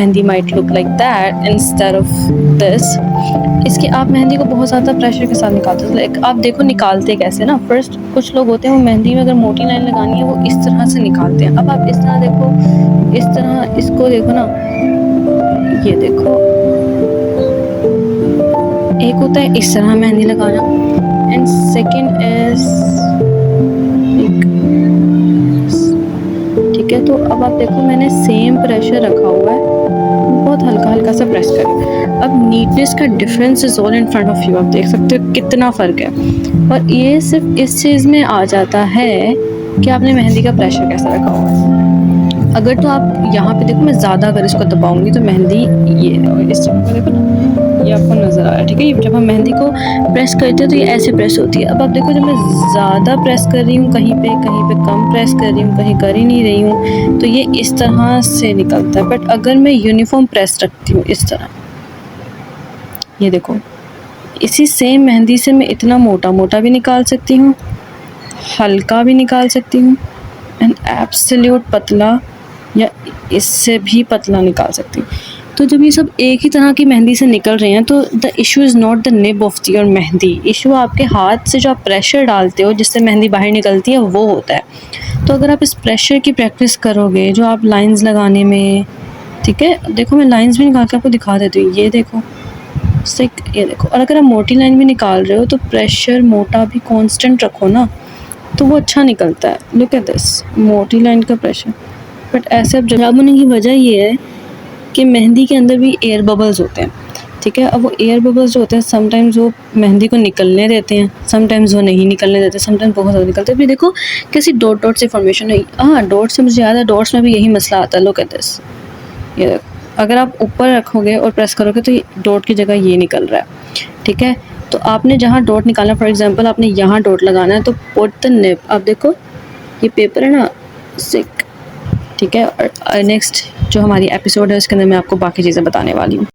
Mehndi might look like that instead of this. इसके आप मेहंदी को बहुत ज़्यादा प्रेशर के साथ निकालते हो। लाइक आप देखो निकालते कैसे ना, फर्स्ट कुछ लोग होते हैं वो मेहंदी में अगर मोटी लाइन लगानी है वो इस तरह से निकालते हैं। अब आप इस तरह देखो, इस तरह इसको देखो ना, ये देखो, एक होता है इस तरह मेहंदी लगाना एंड सेकंड इज, ठीक है। तो अब आप देखो मैंने सेम प्रेशर रखा हुआ है, बहुत हल्का हल्का सा प्रेस करें। अब नीटनेस का difference is all in front of you, आप देख सकते हो कितना फ़र्क है। और ये सिर्फ इस चीज़ में आ जाता है कि आपने मेहंदी का प्रेशर कैसा रखा हुआ है। अगर तो आप यहाँ पे देखो, मैं ज़्यादा अगर इसको दबाऊंगी तो मेहंदी ये इस जगह पर देखो ना, ये आपको नज़र आ रहा है, ठीक है। जब हम मेहंदी को प्रेस करते हैं तो ये ऐसे प्रेस होती है। अब आप देखो जब मैं ज़्यादा प्रेस कर रही हूँ कहीं पे कम प्रेस कर रही हूँ, कहीं कर ही नहीं रही हूँ, तो ये इस तरह से निकलता है। बट अगर मैं यूनिफॉर्म प्रेस रखती हूँ इस तरह, ये देखो, इसी सेम मेहंदी से मैं इतना मोटा मोटा भी निकाल सकती हूँ, हल्का भी निकाल सकती हूँ एंड एब्सोल्यूट पतला या इससे भी पतला निकाल सकती हूँ। तो जब ये सब एक ही तरह की मेहंदी से निकल रहे हैं तो the issue is not the nib of your mehndi, issue आपके हाथ से जो आप प्रेशर डालते हो जिससे मेहंदी बाहर निकलती है वो होता है। तो अगर आप इस प्रेशर की प्रैक्टिस करोगे जो आप लाइंस लगाने में, ठीक है, देखो मैं लाइंस भी निकाल के आपको दिखा देती हूँ, ये देखो सिक, ये देखो। और अगर आप मोटी लाइन भी निकाल रहे हो तो प्रेशर मोटा भी कांस्टेंट रखो ना, तो वो अच्छा निकलता है। लुक एट दिस, मोटी लाइन का प्रेशर। बट ऐसे अब खराब होने की वजह ये है कि मेहंदी के अंदर भी एयर बबल्स होते हैं, ठीक है। अब वो एयर बबल्स जो होते हैं समटाइम्स वो मेहंदी को निकलने देते हैं, समटाइम्स वो नहीं निकलने देते, समटाइम्स बहुत ज़्यादा निकलते हैं। फिर देखो कैसी डॉट डॉट से फॉर्मेशन हुई। हाँ, डॉट से मुझे याद है, डॉट्स में भी यही मसला आता है। लुक एट दिस, ये देखो, अगर आप ऊपर रखोगे और प्रेस करोगे तो ये डॉट की जगह ये निकल रहा है, ठीक है। तो आपने जहाँ डॉट निकालना, फॉर एग्जांपल आपने यहाँ डॉट लगाना है तो पुट द निब, आप देखो ये पेपर है ना, सिक, ठीक है। और नेक्स्ट जो हमारी एपिसोड है उसके अंदर मैं आपको बाकी चीज़ें बताने वाली हूँ।